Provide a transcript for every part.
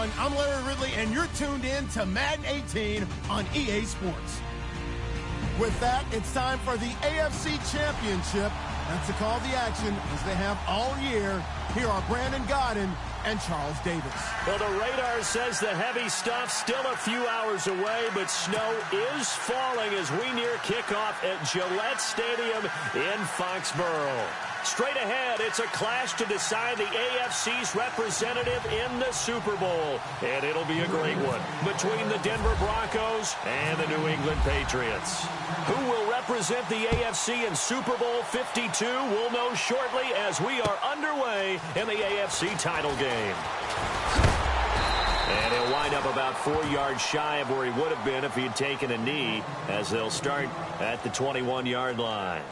everyone. I'm Larry Ridley, and you're tuned in to Madden 18 on EA Sports. With that, it's time for the AFC Championship. That's the call of the action, as they have all year. Here are Brandon Godden and Charles Davis. Well, the radar says the heavy stuff still a few hours away, but snow is falling as we near kickoff at Gillette Stadium in Foxborough. Straight ahead, it's a clash to decide the AFC's representative in the Super Bowl. And it'll be a great one between the Denver Broncos and the New England Patriots. Who will represent the AFC in Super Bowl 52? We'll know shortly as we are underway in the AFC title game. And he'll wind up about 4 yards shy of where he would have been if he had taken a knee, as they'll start at the 21-yard line.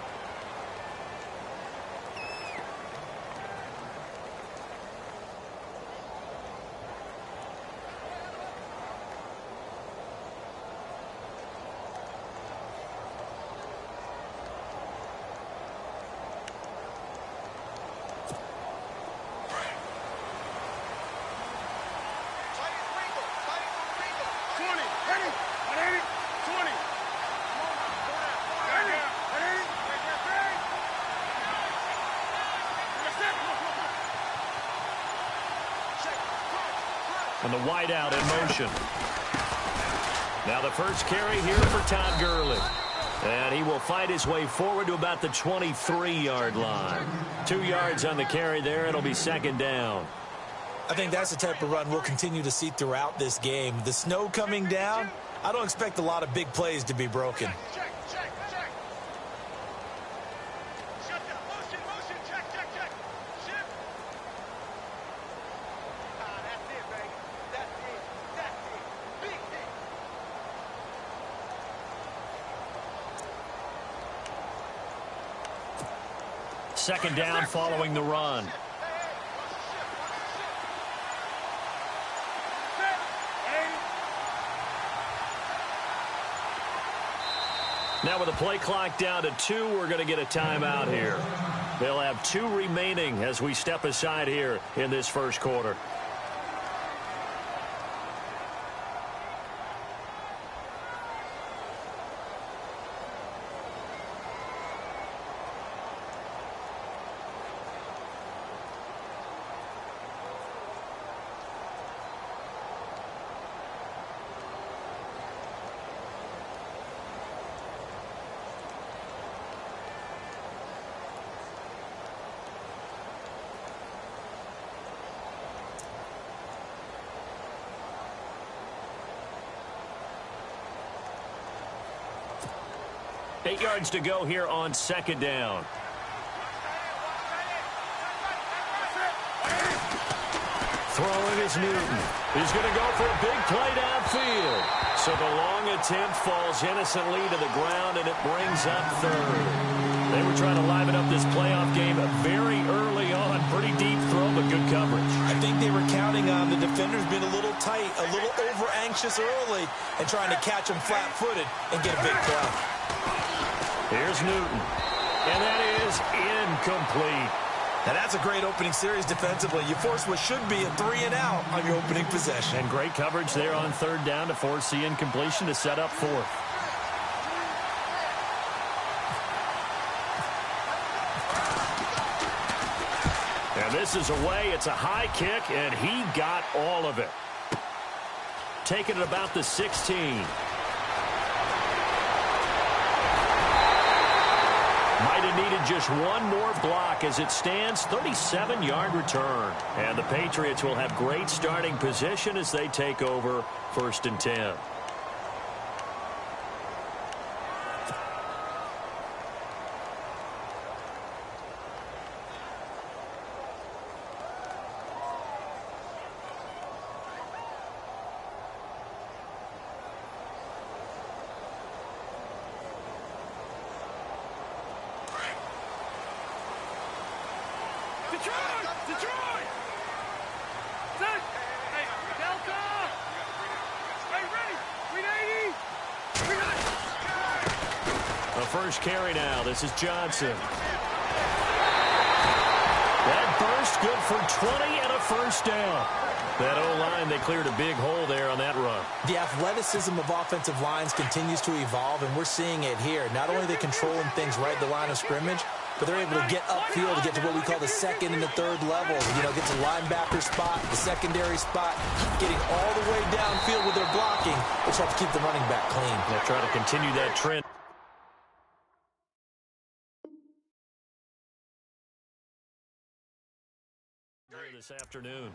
And the wideout in motion. Now the first carry here for Todd Gurley. And he will fight his way forward to about the 23-yard line. 2 yards on the carry there. It'll be second down. I think that's the type of run we'll continue to see throughout this game. The snow coming down, I don't expect a lot of big plays to be broken. Second down following the run. Now with the play clock down to 2, we're going to get a timeout here. They'll have 2 remaining as we step aside here in this first quarter. Eight yards to go here on second down. Throwing is Newton. He's going to go for a big play downfield. So the long attempt falls innocently to the ground, and it brings up third. They were trying to liven up this playoff game very early on. Pretty deep throw, but good coverage. I think they were counting on the defenders being a little tight, a little over-anxious early, and trying to catch them flat-footed and get a big play. Here's Newton, and that is incomplete. Now that's a great opening series defensively. You force what should be a 3-and-out on your opening possession. And great coverage there on third down to force the incompletion to set up fourth. And this is away. It's a high kick, and he got all of it. Taking it about the 16. Might have needed just one more block. As it stands, 37-yard return. And the Patriots will have great starting position as they take over 1st and 10. Detroit! Set! Hey, Delta! Hey, ready! 380! The first carry now. This is Johnson. That burst first, good for 20 and a first down. That O-line, they cleared a big hole there on that run. The athleticism of offensive lines continues to evolve, and we're seeing it here. Not only are they controlling things right at the line of scrimmage, but they're able to get upfield to get to what we call the second and the third level. You know, get to the linebacker spot, the secondary spot, getting all the way downfield with their blocking, which helps keep the running back clean. They'll try to continue that trend this afternoon.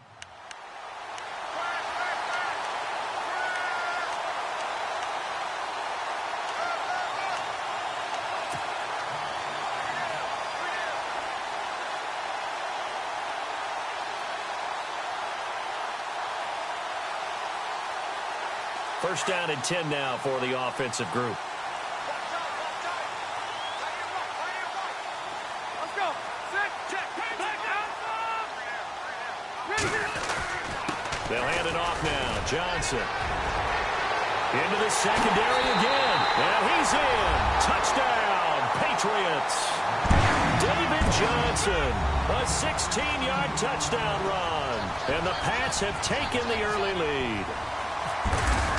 First down and 10 now for the offensive group. Let's go. Set. Check. Back down. They'll hand it off now. Johnson. Into the secondary again. And he's in. Touchdown, Patriots. David Johnson. A 16-yard touchdown run. And the Pats have taken the early lead.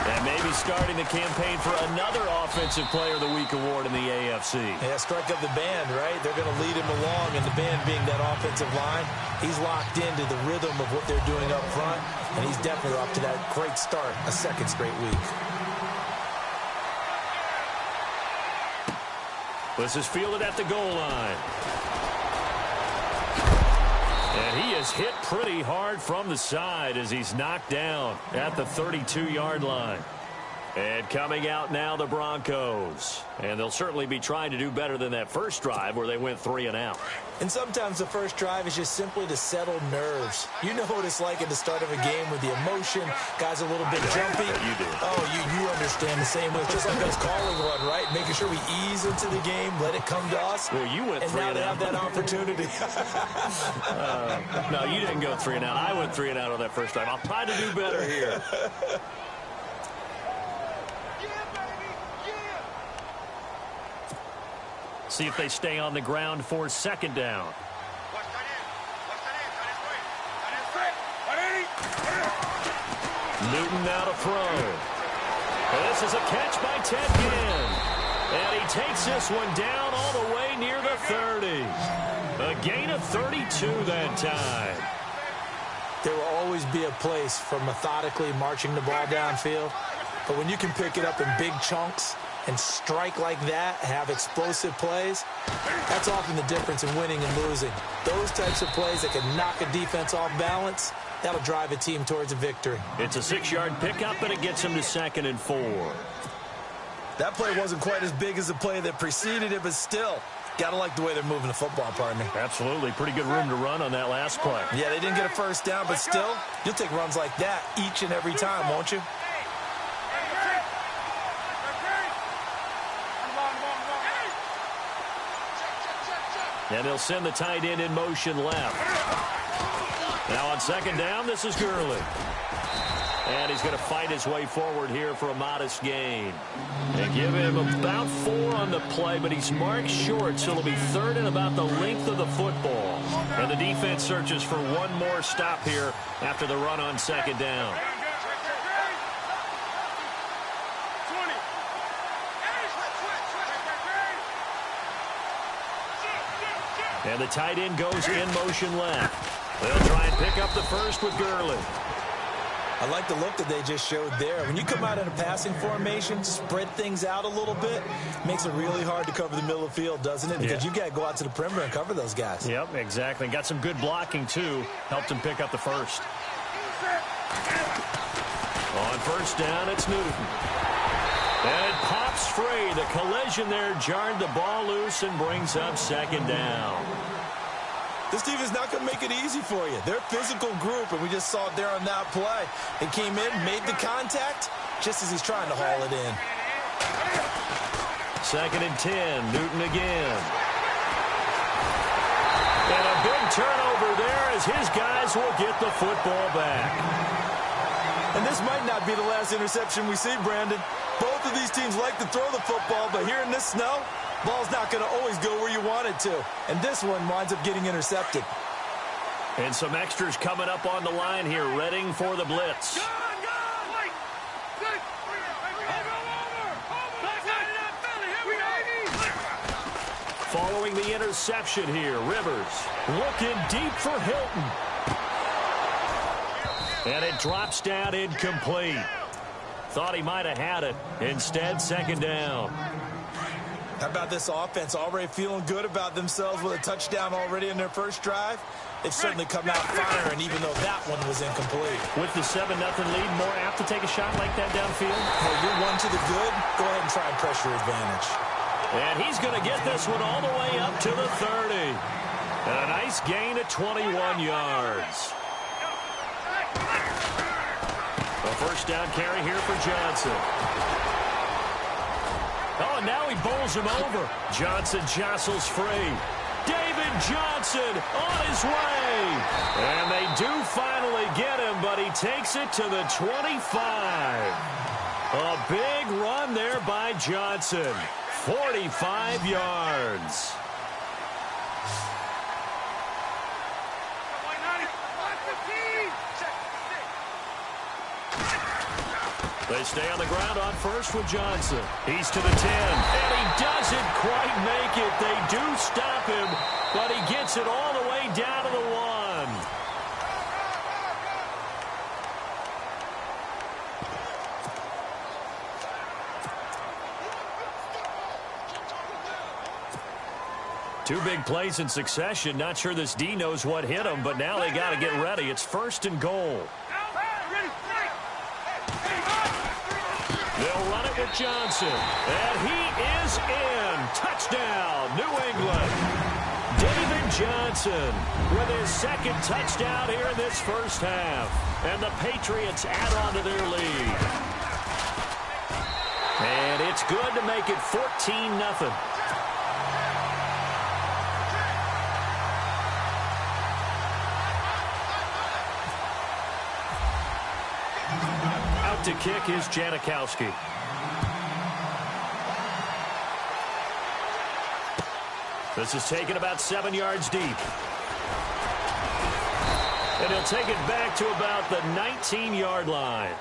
And maybe starting the campaign for another Offensive Player of the Week award in the AFC. Yeah, strike up the band, right? They're going to lead him along, and the band being that offensive line, he's locked into the rhythm of what they're doing up front, and he's definitely off to that great start, a second straight week. This is fielded at the goal line. And he is hit pretty hard from the side as he's knocked down at the 32-yard line. And coming out now, the Broncos. And they'll certainly be trying to do better than that first drive where they went 3 and out. And sometimes the first drive is just simply to settle nerves. You know what it's like at the start of a game with the emotion. Guys a little bit jumpy. You do. Oh, you understand the same way. It's just like us calling one, right? Making sure we ease into the game, let it come to us. Well, you went 3 and out. And now they have that opportunity. No, you didn't go 3 and out. I went 3 and out on that first drive. I'll try to do better here. See if they stay on the ground for second down. Newton now to throw. This is a catch by Ted Ginn. And he takes this one down all the way near the 30. A gain of 32 that time. There will always be a place for methodically marching the ball downfield. But when you can pick it up in big chunks and strike like that, have explosive plays, that's often the difference in winning and losing. Those types of plays that can knock a defense off balance, that'll drive a team towards a victory. It's a 6-yard pickup, and it gets him to 2nd and 4. That play wasn't quite as big as the play that preceded it, but still, gotta like the way they're moving the football, partner. Absolutely. Pretty good room to run on that last play. Yeah, they didn't get a first down, but still, you'll take runs like that each and every time, won't you? And they'll send the tight end in motion left. Now on second down, this is Gurley. And he's going to fight his way forward here for a modest gain. They give him about 4 on the play, but he's marked short, so it'll be 3rd and about the length of the football. And the defense searches for one more stop here after the run on second down. And the tight end goes in motion left. They'll try and pick up the first with Gurley. I like the look that they just showed there. When you come out in a passing formation, spread things out a little bit, makes it really hard to cover the middle of the field, doesn't it? Because you got to go out to the perimeter and cover those guys. Yep, exactly. Got some good blocking, too. Helped him pick up the first. On first down, it's Newton. And it pops free. The collision there jarred the ball loose and brings up second down. This team is not going to make it easy for you. They're a physical group, and we just saw it there on that play. They came in, made the contact, just as he's trying to haul it in. 2nd and 10, Newton again. And a big turnover there as his guys will get the football back. And this might not be the last interception we see, Brandon. Both of these teams like to throw the football, but here in this snow, ball's not going to always go where you want it to. And this one winds up getting intercepted. And some extras coming up on the line here, readying for the blitz. Following the interception here, Rivers looking deep for Hilton. And it drops down incomplete. Thought he might have had it. Instead, second down. How about this offense already feeling good about themselves with a touchdown already in their first drive? They've certainly come out firing, even though that one was incomplete. With the 7-0 lead, more apt to take a shot like that downfield? Hey, you're one to the good. Go ahead and try and pressure advantage. And he's going to get this one all the way up to the 30. And a nice gain of 21 yards. A first down carry here for Johnson. Oh, and now he bowls him over. Johnson jostles free. David Johnson on his way. And they do finally get him, but he takes it to the 25. A big run there by Johnson. 45 yards. They stay on the ground on first with Johnson. He's to the 10, and he doesn't quite make it. They do stop him, but he gets it all the way down to the 1. Two big plays in succession. Not sure this D knows what hit him, but now they got to get ready. It's first and goal. They'll run it with Johnson. And he is in. Touchdown, New England. David Johnson with his second touchdown here in this first half. And the Patriots add on to their lead. And it's good to make it 14-0. To kick is Janikowski. This is taken about 7 yards deep. And he'll take it back to about the 19-yard line.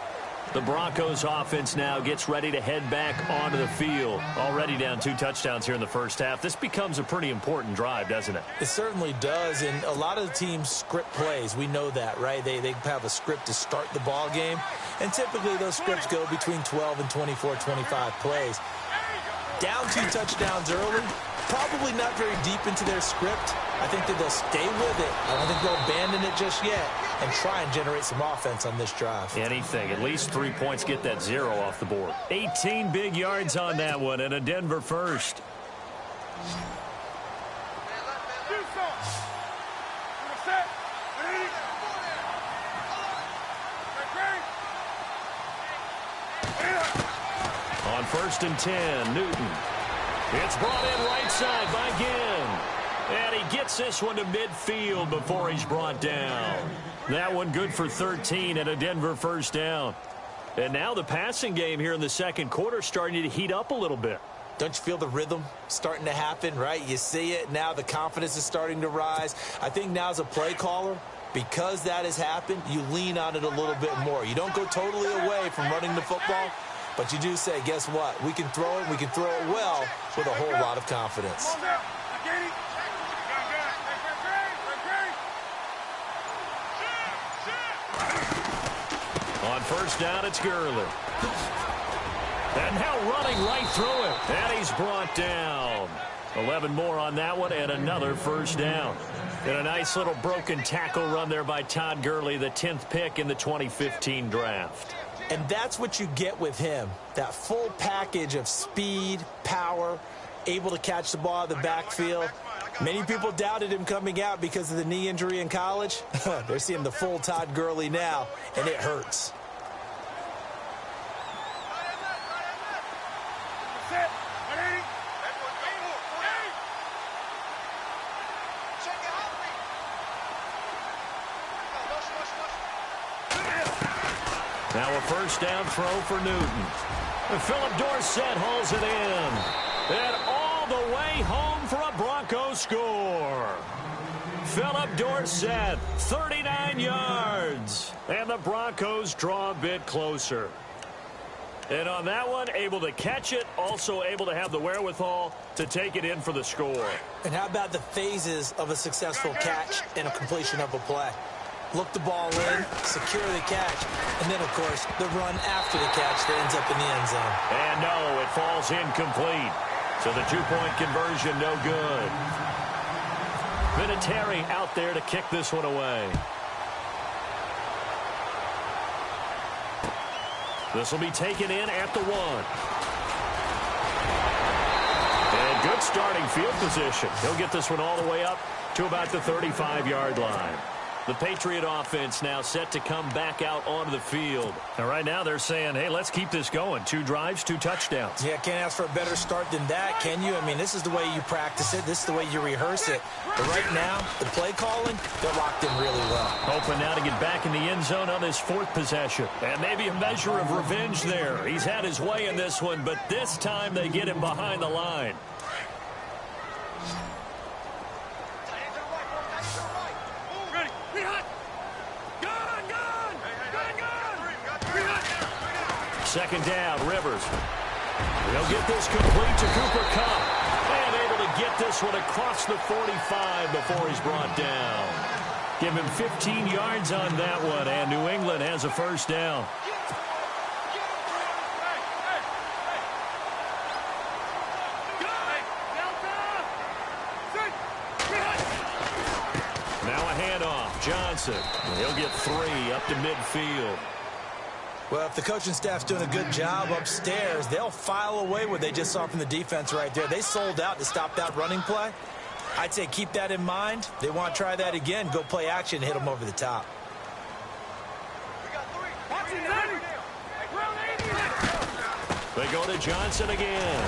The Broncos offense now gets ready to head back onto the field. Already down 2 touchdowns here in the first half. This becomes a pretty important drive, doesn't it? It certainly does, and a lot of the teams script plays. We know that, right? They have a script to start the ball game, and typically those scripts go between 12 and 24, 25 plays. Down 2 touchdowns early, probably not very deep into their script. I think that they'll stay with it. I don't think they'll abandon it just yet and try and generate some offense on this drive. Anything. At least 3 points, get that 0 off the board. 18 big yards on that one and a Denver first. On first and 10, Newton. It's brought in right side by Ginn. And he gets this one to midfield before he's brought down. That one good for 13 and a Denver first down. And now the passing game here in the second quarter starting to heat up a little bit. Don't you feel the rhythm starting to happen, right? You see it. Now the confidence is starting to rise. I think now as a play caller, because that has happened, you lean on it a little bit more. You don't go totally away from running the football, but you do say, guess what? We can throw it. We can throw it well with a whole lot of confidence. On first down, it's Gurley. And now running right through it. And he's brought down. 11 more on that one and another first down. And a nice little broken tackle run there by Todd Gurley, the 10th pick in the 2015 draft. And that's what you get with him. That full package of speed, power, able to catch the ball out of the backfield. Many people doubted him coming out because of the knee injury in college. They're seeing the full Todd Gurley now, and it hurts. Now a first down throw for Newton. And Philip Dorsett hauls it in. And all the way home for a Broncos score. Philip Dorsett, 39 yards. And the Broncos draw a bit closer. And on that one, able to catch it, also able to have the wherewithal to take it in for the score. And how about the phases of a successful catch and a completion of a play? Look the ball in, secure the catch, and then, of course, the run after the catch that ends up in the end zone. And no, it falls incomplete. So the two-point conversion, no good. Vinatieri out there to kick this one away. This will be taken in at the 1. And good starting field position. He'll get this one all the way up to about the 35-yard line. The Patriot offense now set to come back out onto the field. And right now they're saying, hey, let's keep this going. 2 drives, 2 touchdowns. Yeah, can't ask for a better start than that, can you? I mean, this is the way you practice it. This is the way you rehearse it. But right now, the play calling, they're locked in really well. Hoping now to get back in the end zone on his 4th possession. And maybe a measure of revenge there. He's had his way in this one, but this time they get him behind the line. Second down, Rivers. They'll get this complete to Cooper Kupp. And able to get this one across the 45 before he's brought down. Give him 15 yards on that one, and New England has a first down. Now a handoff, Johnson. He'll get 3 up to midfield. Well, if the coaching staff's doing a good job upstairs, they'll file away what they just saw from the defense right there. They sold out to stop that running play. I'd say keep that in mind. They want to try that again. Go play action, hit them over the top. They go to Johnson again.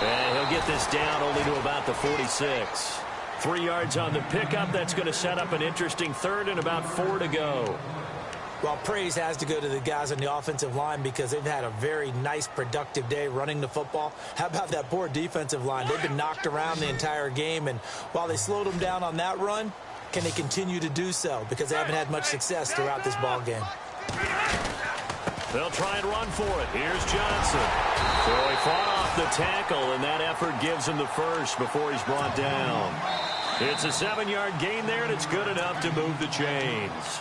And he'll get this down only to about the 46. 3 yards on the pickup. That's going to set up an interesting 3rd and about 4 to go. Well, praise has to go to the guys on the offensive line because they've had a very nice, productive day running the football. How about that poor defensive line? They've been knocked around the entire game, and while they slowed them down on that run, can they continue to do so? Because they haven't had much success throughout this ball game. They'll try and run for it. Here's Johnson. So he fought off the tackle, and that effort gives him the first before he's brought down. It's a 7-yard gain there, and it's good enough to move the chains.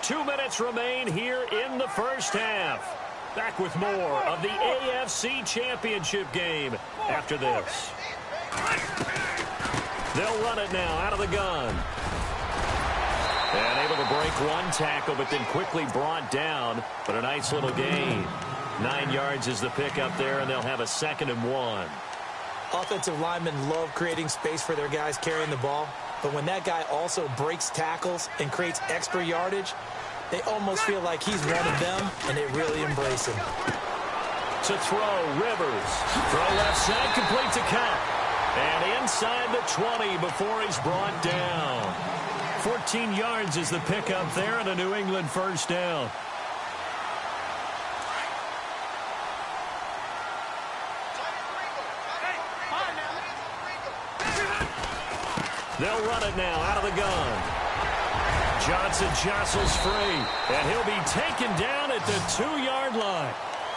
2 minutes remain here in the first half. Back with more of the AFC Championship game after this. They'll run it now out of the gun. And able to break one tackle, but then quickly brought down. But a nice little gain. 9 yards is the pickup there, and they'll have a 2nd and 1. Offensive linemen love creating space for their guys carrying the ball. But when that guy also breaks tackles and creates extra yardage, they almost feel like he's one of them, and they really embrace him. To throw, Rivers. Throw left side, complete to Kupp. And inside the 20 before he's brought down. 14 yards is the pickup there, and a New England first down. They'll run it now out of the gun. Johnson jostles free, and he'll be taken down at the 2-yard line.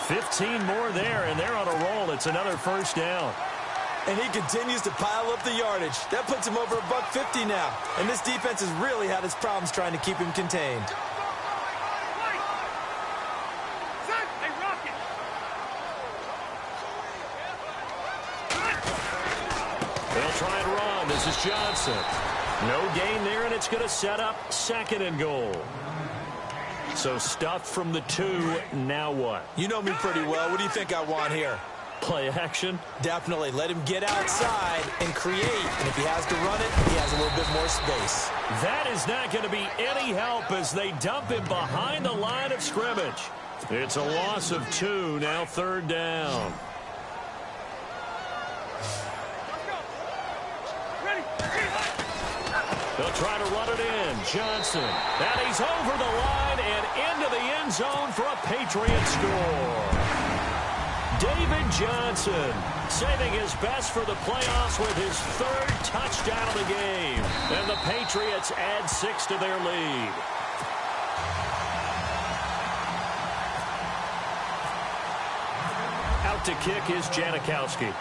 15 more there, and they're on a roll. It's another first down. And he continues to pile up the yardage. That puts him over $150 now. And this defense has really had its problems trying to keep him contained. They'll try and run. This is Johnson. No gain there, and it's going to set up 2nd and goal. So stuffed from the 2. Now what? You know me pretty well. What do you think I want here? Play action? Definitely. Let him get outside and create. And if he has to run it, he has a little bit more space. That is not going to be any help as they dump him behind the line of scrimmage. It's a loss of 2. Now 3rd down. They'll try to run it in. Johnson. And he's over the line and into the end zone for a Patriot score. David Johnson saving his best for the playoffs with his third touchdown of the game. And the Patriots add 6 to their lead. Out to kick is Janikowski.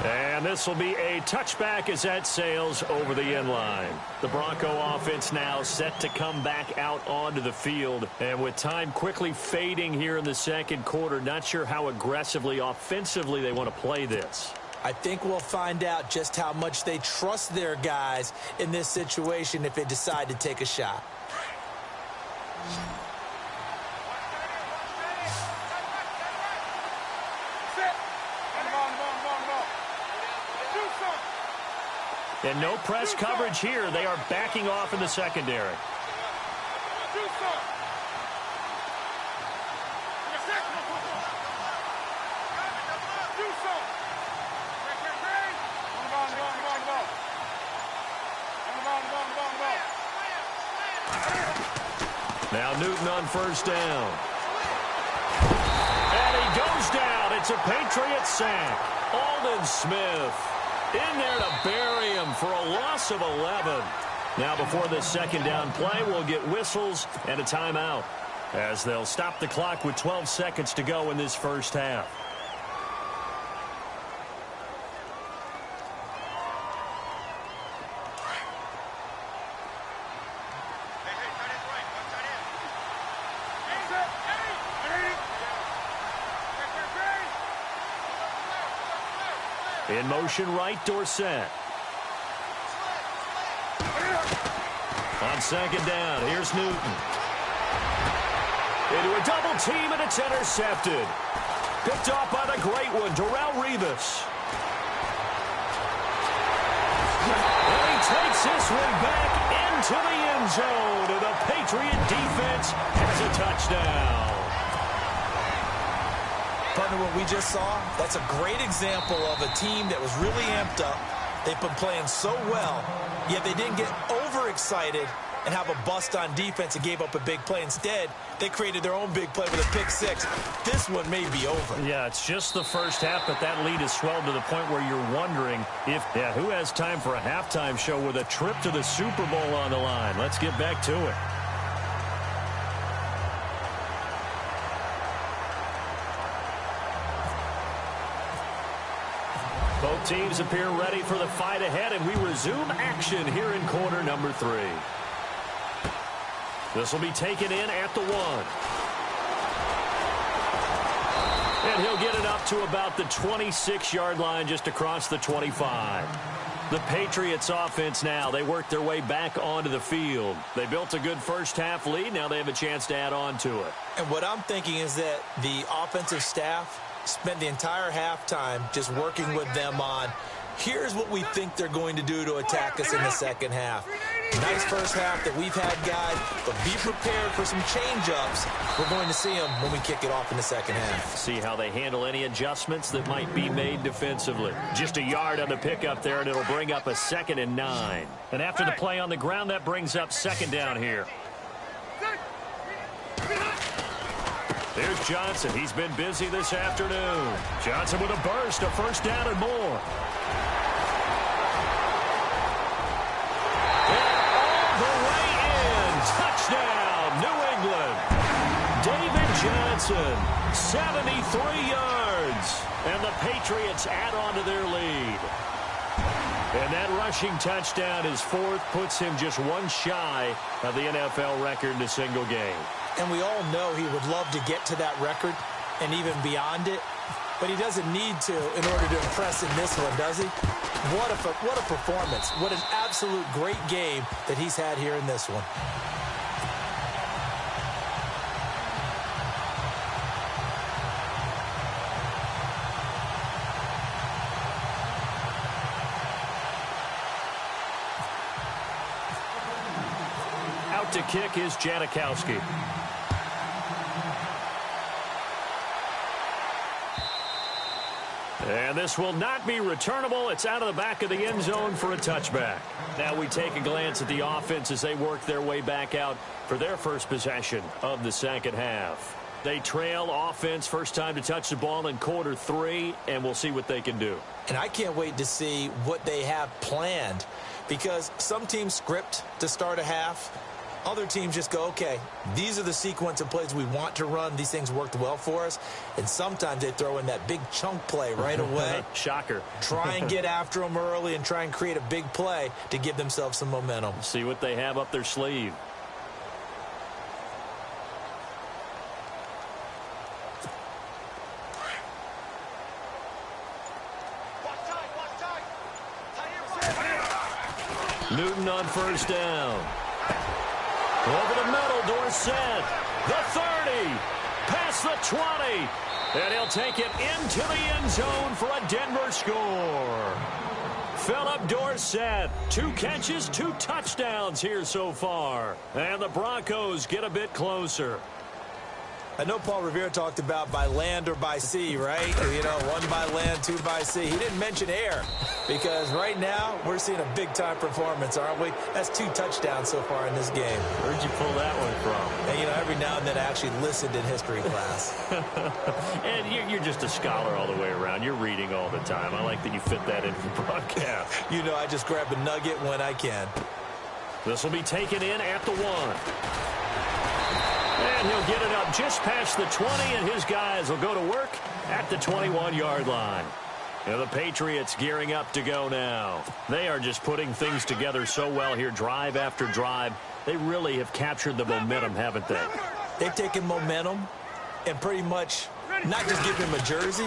And this will be a touchback as that sails over the end line. The Bronco offense now set to come back out onto the field. And with time quickly fading here in the second quarter, not sure how aggressively, offensively they want to play this. I think we'll find out just how much they trust their guys in this situation if they decide to take a shot. And no press coverage here. They are backing off in the secondary. Now Newton on first down. And he goes down. It's a Patriot sack. Aldon Smith in there to bury him for a loss of 11. Now before this second down play, we'll get whistles and a timeout as they'll stop the clock with 12 seconds to go in this first half. In motion right, Dorsett. On second down, here's Newton. Into a double team, and it's intercepted. Picked off by the great one, Darrelle Revis. And he takes this one back into the end zone, and the Patriot defense has a touchdown. Partner, what we just saw, that's a great example of a team that was really amped up. They've been playing so well, yet they didn't get overexcited and have a bust on defense and gave up a big play. Instead, they created their own big play with a pick six. This one may be over. Yeah, it's just the first half, but that lead has swelled to the point where you're wondering if, who has time for a halftime show with a trip to the Super Bowl on the line? Let's get back to it. Both teams appear ready for the fight ahead, and we resume action here in quarter number 3. This will be taken in at the 1. And he'll get it up to about the 26-yard line, just across the 25. The Patriots offense now, they work their way back onto the field. They built a good first-half lead. Now they have a chance to add on to it. And what I'm thinking is that the offensive staff spent the entire halftime just working with them on, here's what we think they're going to do to attack us in the second half. Nice first half that we've had, guys, but be prepared for some change-ups. We're going to see them when we kick it off in the second half. See how they handle any adjustments that might be made defensively. Just a yard on the pickup there, and it'll bring up a 2nd and 9. And after the play on the ground, that brings up 2nd down here. There's Johnson. He's been busy this afternoon. Johnson with a burst, a first down and more. And all the way in. Touchdown, New England. David Johnson, 73 yards. And the Patriots add on to their lead. And that rushing touchdown, his 4th, puts him just one shy of the NFL record in a single game. And we all know he would love to get to that record and even beyond it, but he doesn't need to in order to impress in this one, does he? What a performance. What an absolute great game that he's had here in this one. Out to kick is Janikowski. And this will not be returnable. It's out of the back of the end zone for a touchback. Now we take a glance at the offense as they work their way back out for their first possession of the second half. They trail offense, first time to touch the ball in quarter 3, and we'll see what they can do. And I can't wait to see what they have planned, because some teams script to start a half. Other teams just go, okay, these are the sequence of plays we want to run. These things worked well for us. And sometimes they throw in that big chunk play right away. Shocker. Try and get after them early and try and create a big play to give themselves some momentum. See what they have up their sleeve. Newton on first down. Over the middle, Dorsett. The 30. Past the 20. And he'll take it into the end zone for a Denver score. Philip Dorsett. 2 catches, 2 touchdowns here so far. And the Broncos get a bit closer. I know Paul Revere talked about by land or by sea, right? You know, 1 by land, 2 by sea. He didn't mention air, because right now we're seeing a big-time performance, aren't we? That's 2 touchdowns so far in this game. Where'd you pull that one from? And, you know, every now and then I actually listened in history class. And you're just a scholar all the way around. You're reading all the time. I like that you fit that into the broadcast. You know, I just grab a nugget when I can. This will be taken in at the 1. And he'll get it up just past the 20, and his guys will go to work at the 21-yard line. And the Patriots gearing up to go now. They are just putting things together so well here, drive after drive. They really have captured the momentum, haven't they? They've taken momentum and pretty much not just give him a jersey,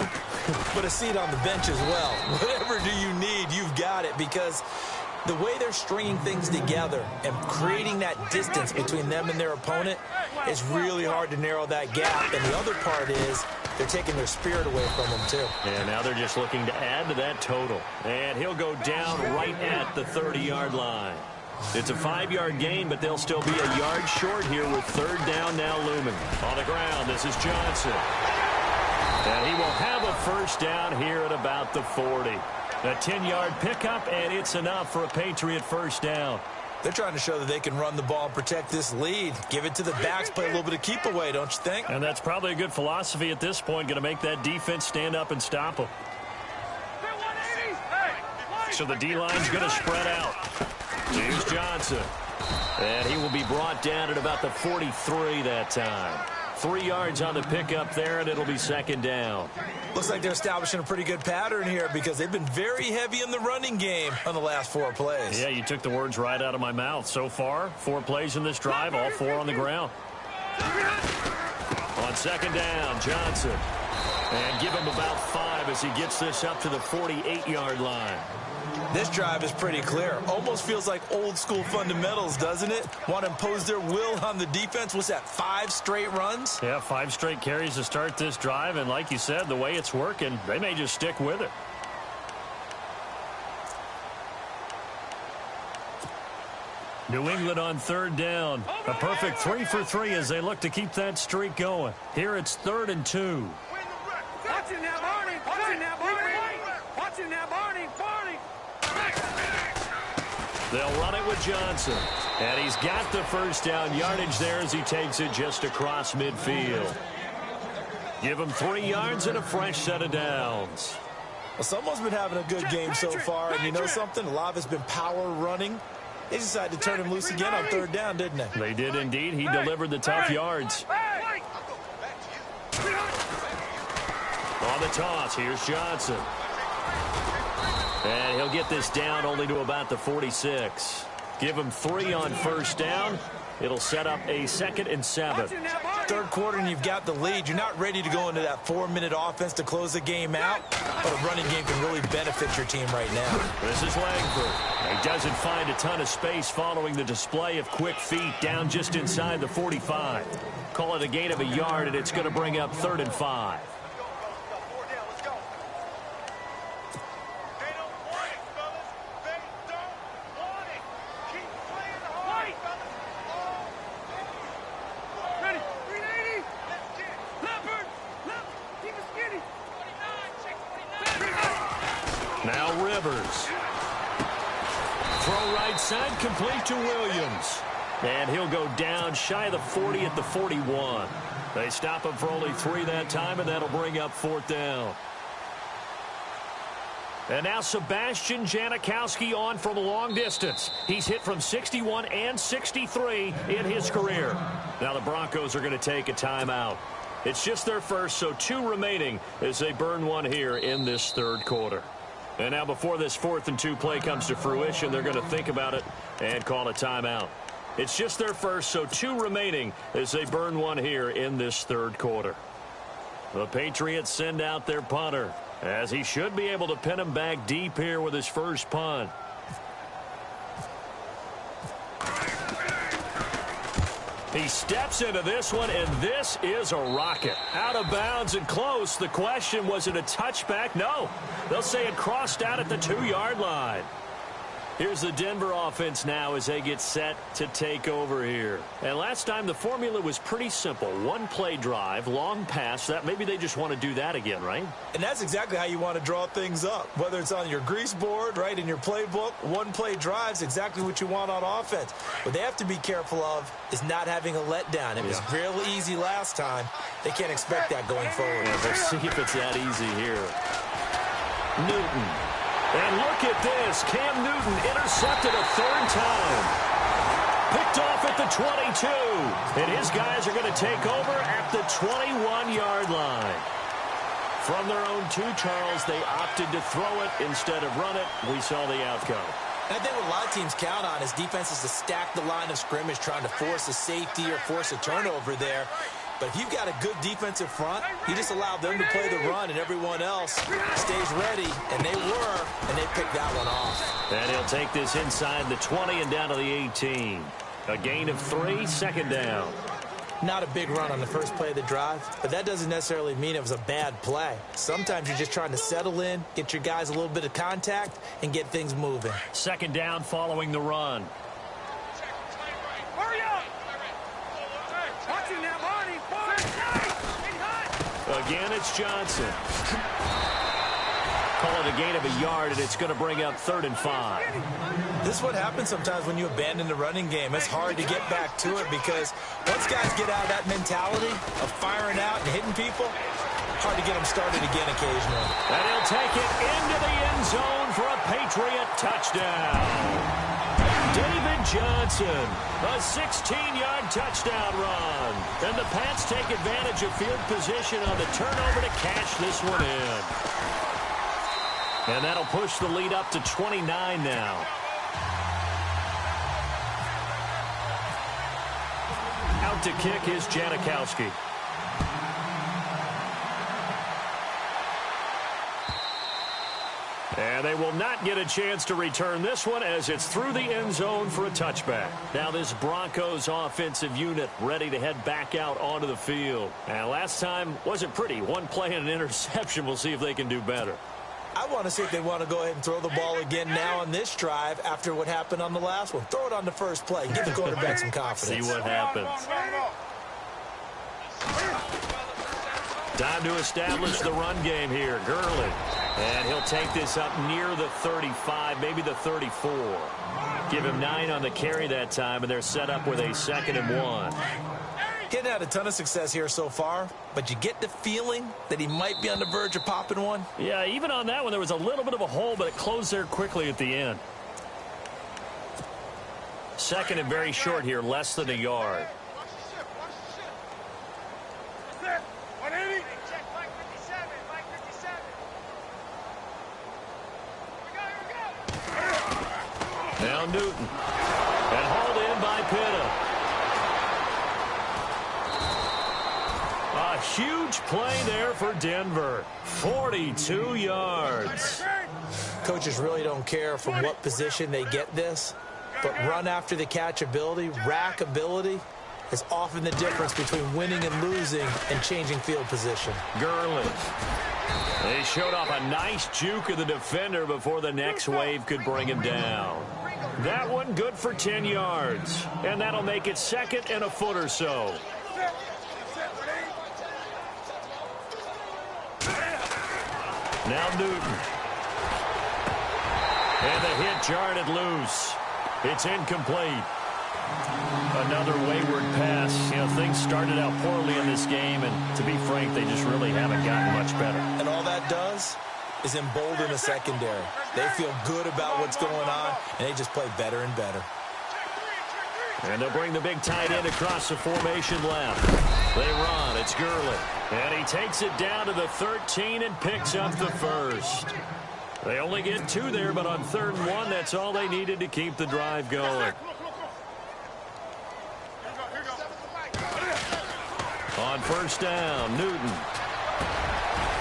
but a seat on the bench as well. Whatever do you need, you've got it, because the way they're stringing things together and creating that distance between them and their opponent, it's really hard to narrow that gap. And the other part is they're taking their spirit away from them, too. And now they're just looking to add to that total. And he'll go down right at the 30-yard line. It's a 5-yard gain, but they'll still be a yard short here with 3rd down now looming. On the ground, this is Johnson. And he will have a first down here at about the 40. A 10-yard pickup, and it's enough for a Patriot first down. They're trying to show that they can run the ball and protect this lead. Give it to the backs, play a little bit of keep away, don't you think? And that's probably a good philosophy at this point, going to make that defense stand up and stop them. So the D-line's going to spread out. James Johnson. And he will be brought down at about the 43 that time. 3 yards on the pickup there, and it'll be 2nd down. Looks like they're establishing a pretty good pattern here, because they've been very heavy in the running game on the last 4 plays. Yeah, you took the words right out of my mouth. So far, 4 plays in this drive, all 4 on the ground. On 2nd down, Johnson. And give him about 5 as he gets this up to the 48-yard line. This drive is pretty clear. Almost feels like old school fundamentals, doesn't it? Want to impose their will on the defense. What's that, 5 straight runs? Yeah, 5 straight carries to start this drive. And like you said, the way it's working, they may just stick with it. New England on 3rd down. A perfect 3 for 3 as they look to keep that streak going. Here it's 3rd and 2. Watch it now, Barney. Watch it now, Barney. Watch it now, Barney. Barney. They'll run it with Johnson. And he's got the first down yardage there as he takes it just across midfield. Give him 3 yards and a fresh set of downs. Well, someone's been having a good game so far, and you know something? A lot of it's been power running. They decided to turn him loose again on 3rd down, didn't they? They did indeed. He delivered the tough yards. On the toss, here's Johnson. And he'll get this down only to about the 46. Give him 3 on first down. It'll set up a 2nd and 7. 3rd quarter and you've got the lead. You're not ready to go into that 4-minute offense to close the game out, but a running game can really benefit your team right now. This is Langford. He doesn't find a ton of space following the display of quick feet down just inside the 45. Call it a gain of a yard, and it's going to bring up 3rd and 5. Rivers. Throw right side, complete to Williams. And he'll go down shy of the 40 at the 41. They stop him for only 3 that time, and that'll bring up 4th down. And now Sebastian Janikowski on from long distance. He's hit from 61 and 63 in his career. Now the Broncos are going to take a timeout. It's just their first, so 2 remaining as they burn one here in this 3rd quarter. And now before this 4th and 2 play comes to fruition, they're going to think about it and call a timeout. It's just their first, so 2 remaining as they burn one here in this 3rd quarter. The Patriots send out their punter, as he should be able to pin him back deep here with his first punt. He steps into this one, and this is a rocket. Out of bounds and close. The question, was it a touchback? No. They'll say it crossed out at the 2-yard line. Here's the Denver offense now as they get set to take over here. And last time the formula was pretty simple. 1-play drive, long pass. That maybe they just want to do that again, right? And that's exactly how you want to draw things up. Whether it's on your grease board, right, in your playbook, 1-play drive's exactly what you want on offense. What they have to be careful of is not having a letdown. It was real easy last time. They can't expect that going forward. Yeah, we'll see if it's that easy here. Newton. And look at this. Cam Newton intercepted a 3rd time. Picked off at the 22. And his guys are going to take over at the 21-yard line. From their own 2, Charles, they opted to throw it instead of run it. We saw the outcome. And I think what a lot of teams count on is defenses to stack the line of scrimmage, trying to force a safety or force a turnover there. But if you've got a good defensive front, you just allow them to play the run, and everyone else stays ready, and they were, and they picked that one off. And he'll take this inside the 20 and down to the 18. A gain of 3, 2nd down. Not a big run on the first play of the drive, but that doesn't necessarily mean it was a bad play. Sometimes you're just trying to settle in, get your guys a little bit of contact, and get things moving. 2nd down following the run. Hurry up! Watching that, Marty! Again, it's Johnson. Call it a gain of a yard, and it's going to bring up 3rd and 5. This is what happens sometimes when you abandon the running game. It's hard to get back to it because once guys get out of that mentality of firing out and hitting people, hard to get them started again occasionally. And he'll take it into the end zone for a Patriot touchdown. David Johnson, a 16-yard touchdown run. And the Pats take advantage of field position on the turnover to cash this one in. And that'll push the lead up to 29 now. Out to kick is Janikowski. And they will not get a chance to return this one as it's through the end zone for a touchback. Now this Broncos offensive unit ready to head back out onto the field. And last time wasn't pretty. 1 play and an interception. We'll see if they can do better. I want to see if they want to go ahead and throw the ball again now on this drive after what happened on the last one. Throw it on the first play. Give the quarterback some confidence. See what happens. Time to establish the run game here. Gurley. And he'll take this up near the 35, maybe the 34. Give him 9 on the carry that time, and they're set up with a 2nd and 1. Getting had a ton of success here so far, but you get the feeling that he might be on the verge of popping one. Yeah, even on that one, there was a little bit of a hole, but it closed there quickly at the end. 2nd and very short here, less than a yard. Now Newton. And hauled in by Pitta. A huge play there for Denver. 42 yards. Coaches really don't care from what position they get this, but run after the catch ability, rack ability, is often the difference between winning and losing and changing field position. Gurley. They showed off a nice juke of the defender before the next wave could bring him down. That one good for 10 yards. And that'll make it 2nd and a foot or so. Now Newton. And the hit jarred it loose. It's incomplete. Another wayward pass. You know, things started out poorly in this game, and to be frank, they just really haven't gotten much better. And all that does is embolden the secondary. They feel good about what's going on, and they just play better and better. And they'll bring the big tight end across the formation left. They run. It's Gurley. And he takes it down to the 13 and picks up the first. They only get 2 there, but on 3rd and 1, that's all they needed to keep the drive going. On 1st down, Newton.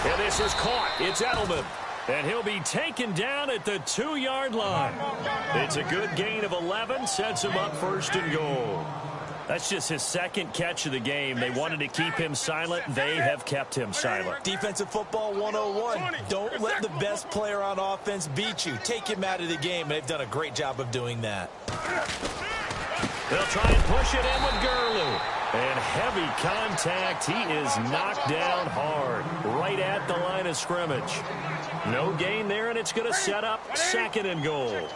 And this is caught. It's Edelman. And he'll be taken down at the 2-yard line. It's a good gain of 11, sets him up 1st and goal. That's just his 2nd catch of the game. They wanted to keep him silent. They have kept him silent. Defensive football 101. Don't let the best player on offense beat you. Take him out of the game, and they've done a great job of doing that. They'll try and push it in with Gurley. And heavy contact. He is knocked down hard, right at the line of scrimmage. No gain there, and it's going to set up 2nd and goal.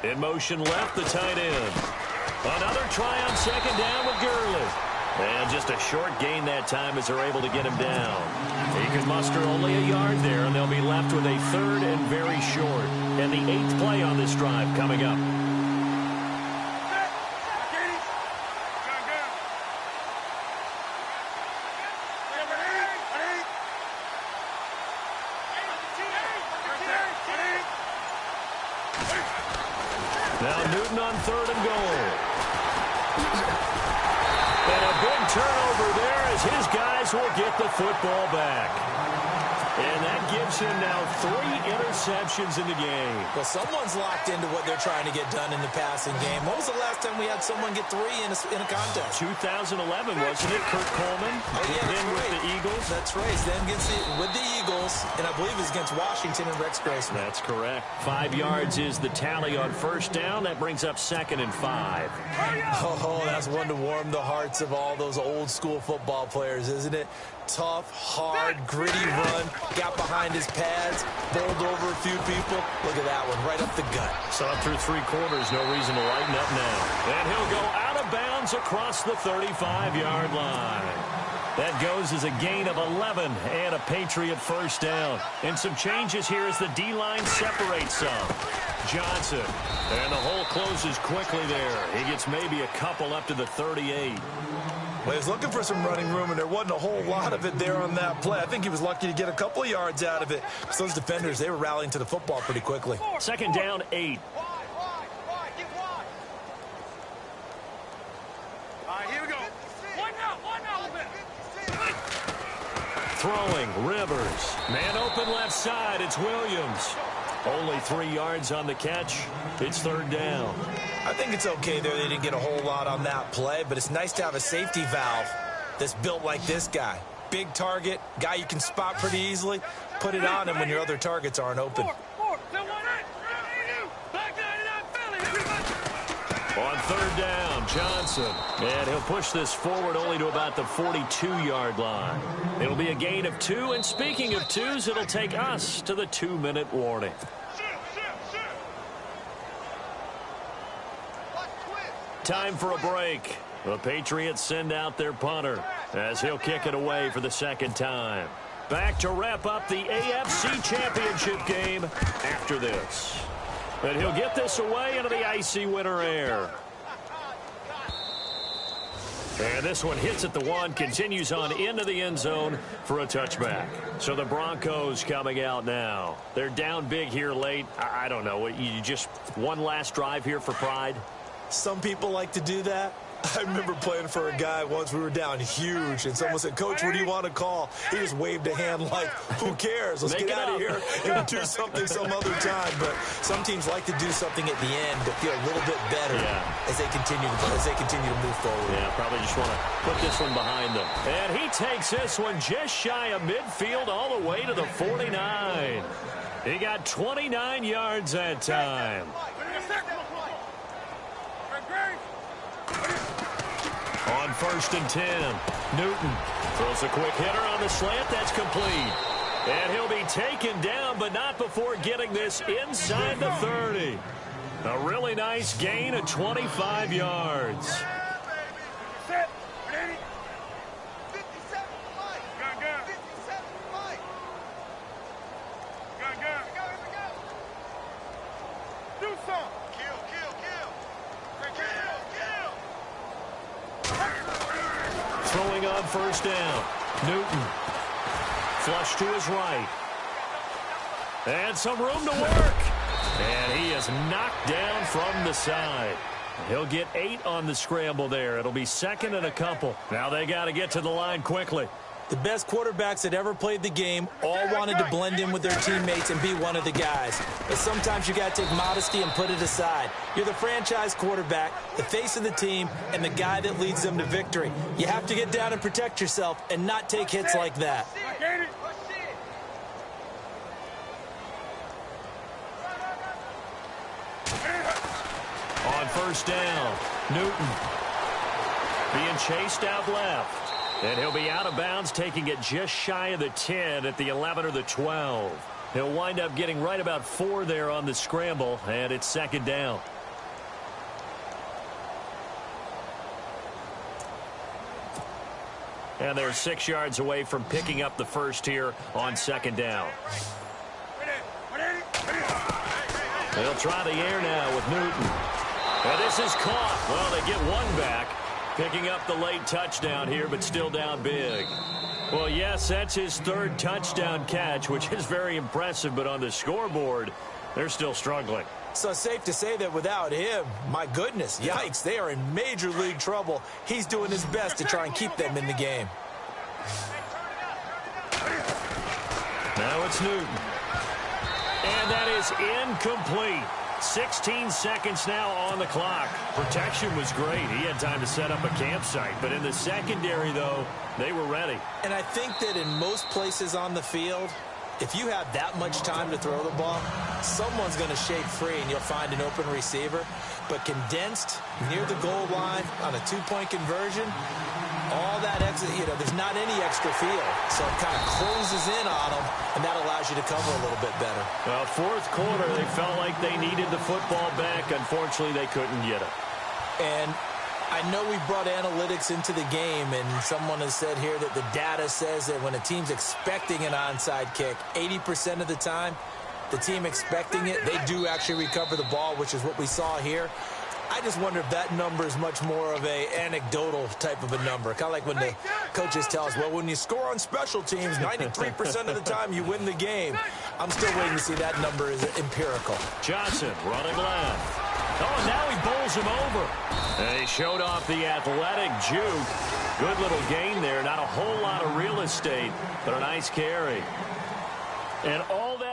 In motion left, the tight end. Another try on 2nd down with Gurley. And just a short gain that time as they're able to get him down. He could muster only a yard there, and they'll be left with a 3rd and very short. And the 8th play on this drive coming up. Now Newton on 3rd and goal. And a big turnover there as his guys will get the football back. And that gives him now 3 interceptions in the game. Well, someone's locked into what they're trying to get done in the passing game. When was the last time we had someone get 3 in a contest? 2011, wasn't it? Kurt Coleman. Then with the Eagles. That's right. Then with the Eagles, and I believe it was against Washington and Rex Graceman. That's correct. 5 yards is the tally on 1st down. That brings up 2nd and 5. Oh, that's one to warm the hearts of all those old school football players, isn't it? Tough, hard, gritty run. Got behind his pads, bowled over a few people. Look at that one, right up the gut. Saw through 3 quarters, no reason to lighten up now. And he'll go out of bounds across the 35-yard line. That goes as a gain of 11 and a Patriot 1st down. And some changes here as the D-line separates some. Johnson, and the hole closes quickly there. He gets maybe a couple up to the 38. Well, he was looking for some running room, and there wasn't a whole lot of it there on that play. I think he was lucky to get a couple of yards out of it. So those defenders, they were rallying to the football pretty quickly. 2nd down, 8. All right, here we go. One now. Throwing, Rivers. Man open left side, it's Williams. Only 3 yards on the catch. It's 3rd down. I think it's okay there. They didn't get a whole lot on that play, but it's nice to have a safety valve that's built like this guy. Big target, guy you can spot pretty easily. Put it on him when your other targets aren't open. On 3rd down, Johnson. And he'll push this forward only to about the 42-yard line. It'll be a gain of 2, and speaking of 2s, it'll take us to the 2-minute warning. Time for a break. The Patriots send out their punter as he'll kick it away for the 2nd time. Back to wrap up the AFC Championship game after this. And he'll get this away into the icy winter air. And this one hits at the 1, continues on into the end zone for a touchback. So the Broncos coming out now. They're down big here late. I don't know. You just one last drive here for pride? Some people like to do that. I remember playing for a guy once. We were down huge, and someone said, "Coach, what do you want to call?" He just waved a hand like, "Who cares? Let's get out of here and do something some other time." But some teams like to do something at the end to feel a little bit better as they continue to move forward. Yeah, probably just want to put this one behind them. And he takes this one just shy of midfield all the way to the 49. He got 29 yards that time. On 1st and 10, Newton throws a quick hitter on the slant. That's complete. And he'll be taken down, but not before getting this inside the 30. A really nice gain of 25 yards. Set. Ready? 57 Mike. Gun. 57 Mike. Gun. Here we go. Do something. Kill. Throwing on first down. Newton. Flush to his right. And some room to work. And he is knocked down from the side. He'll get 8 on the scramble there. It'll be second and a couple. Now they got to get to the line quickly. The best quarterbacks that ever played the game all wanted to blend in with their teammates and be one of the guys. But sometimes you got to take modesty and put it aside. You're the franchise quarterback, the face of the team, and the guy that leads them to victory. You have to get down and protect yourself and not take hits like that. On first down, Newton being chased out left. And he'll be out of bounds, taking it just shy of the 10 at the 11 or the 12. He'll wind up getting right about 4 there on the scramble, and it's second down. And they're 6 yards away from picking up the first here on second down. They'll try the air now with Newton. And this is caught. Well, they get one back. Picking up the late touchdown here, but still down big. Well, yes, that's his 3rd touchdown catch, which is very impressive, but on the scoreboard, they're still struggling. So safe to say that without him, my goodness, yikes, they are in major league trouble. He's doing his best to try and keep them in the game. Now it's Newton. And that is incomplete. 16 seconds now on the clock. Protection was great. He had time to set up a campsite. But in the secondary, though, they were ready. And I think that in most places on the field, if you have that much time to throw the ball, someone's going to shake free and you'll find an open receiver. But condensed near the goal line on a 2-point conversion, all that exit, there's not any extra field. So it kind of closes in on them, and that allows you to cover a little bit better. Well, fourth quarter, they felt like they needed the football back. Unfortunately, they couldn't get it. And I know we brought analytics into the game, and someone has said here that the data says that when a team's expecting an onside kick, 80% of the time, the team expecting it, they do actually recover the ball, which is what we saw here. I just wonder if that number is much more of a anecdotal type of a number. Kind of like when the coaches tell us, well, when you score on special teams, 93% of the time you win the game. I'm still waiting to see that number is empirical. Johnson running left. Oh, and now he bowls him over. And he showed off the athletic juke. Good little gain there. Not a whole lot of real estate, but a nice carry. And all that